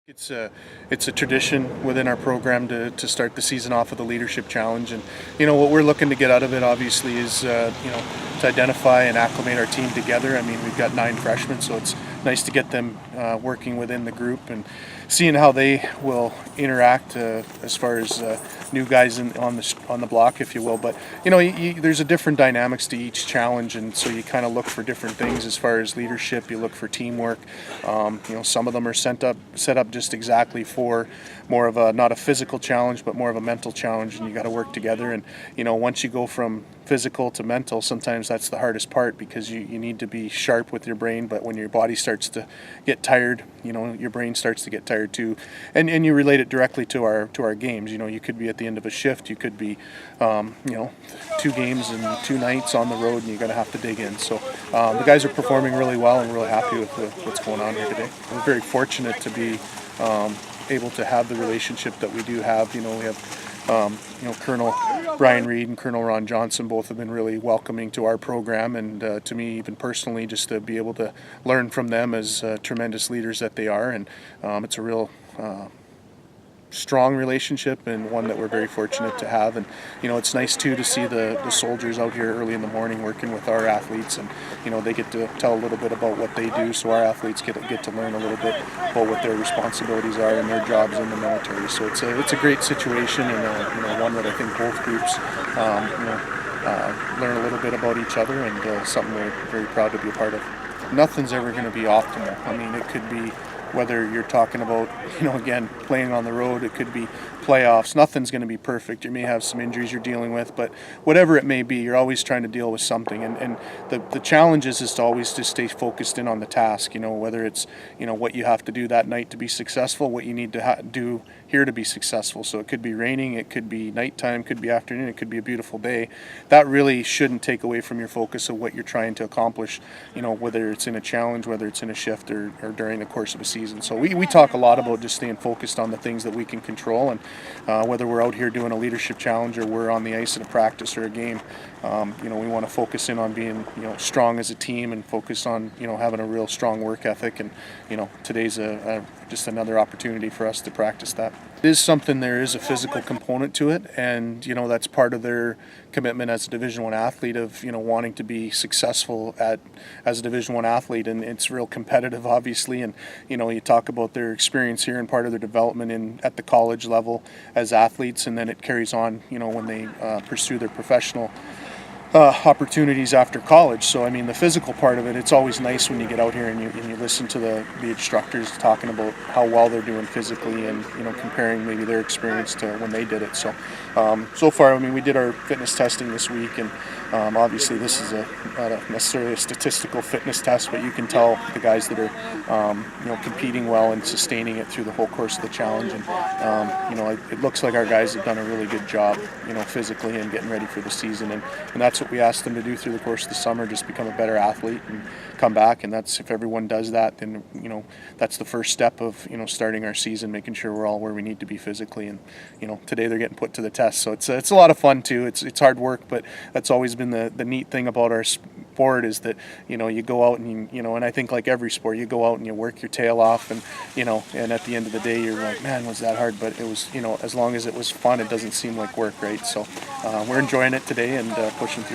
It's a tradition within our program to start the season off with a leadership challenge, and what we're looking to get out of it obviously is to identify and acclimate our team together. I mean, we've got 9 freshmen, so it's nice to get them working within the group and seeing how they will interact as far as new guys on the block, if you will. But there's a different dynamics to each challenge, and so you kind of look for different things as far as leadership. You look for teamwork. Some of them are set up just exactly for more of a, not a physical challenge, but more of a mental challenge, and you got to work together. And once you go from physical to mental, sometimes that's the hardest part, because you need to be sharp with your brain, but when your body starts to get tired, your brain starts to get tired too. And you relate it directly to our games. You could be at the end of a shift, you could be 2 games and 2 nights on the road, and you're going to have to dig in. So the guys are performing really well, and really happy with what's going on here today. We're very fortunate to be able to have the relationship that we do have. We have Colonel Brian Reed and Colonel Ron Johnson. Both have been really welcoming to our program, and to me, even personally, just to be able to learn from them as tremendous leaders that they are. And it's a real strong relationship, and one that we're very fortunate to have. And it's nice too to see the soldiers out here early in the morning working with our athletes, and they get to tell a little bit about what they do, so our athletes get to learn a little bit about what their responsibilities are and their jobs in the military. So it's a great situation, and one that I think both groups learn a little bit about each other, and something we're very proud to be a part of. Nothing's ever going to be optimal. I mean, it could be whether you're talking about, again, playing on the road, it could be playoffs. Nothing's going to be perfect. You may have some injuries you're dealing with, but whatever it may be, you're always trying to deal with something. And the challenge is to always just stay focused in on the task, whether it's, what you have to do that night to be successful, what you need to do here to be successful. So it could be raining, it could be nighttime, it could be afternoon, it could be a beautiful day. That really shouldn't take away from your focus of what you're trying to accomplish, whether it's in a challenge, whether it's in a shift, or during the course of a season. So we talk a lot about just staying focused on the things that we can control, and whether we're out here doing a leadership challenge or we're on the ice in a practice or a game, we want to focus in on being strong as a team, and focus on having a real strong work ethic. And today's just another opportunity for us to practice that. It is something, there is a physical component to it, and that's part of their commitment as a Division I athlete, of wanting to be successful as a Division I athlete. And it's real competitive, obviously, and you talk about their experience here and part of their development at the college level as athletes, and then it carries on when they pursue their professional opportunities after college. So I mean, the physical part of it, it's always nice when you get out here and you listen to the instructors talking about how well they're doing physically, and comparing maybe their experience to when they did it. So so far, I mean, we did our fitness testing this week, and obviously this is not necessarily a statistical fitness test, but you can tell the guys that are competing well and sustaining it through the whole course of the challenge. And it looks like our guys have done a really good job physically and getting ready for the season, and that's what we asked them to do through the course of the summer, just become a better athlete and come back. And that's, if everyone does that, then that's the first step of starting our season, making sure we're all where we need to be physically. And today they're getting put to the test, so it's a lot of fun too. It's hard work, but that's always been the neat thing about our sport, is that you go out and and I think, like every sport, you go out and you work your tail off, and and at the end of the day, you're like, man, was that hard? But it was, as long as it was fun, it doesn't seem like work, right? So we're enjoying it today and pushing through.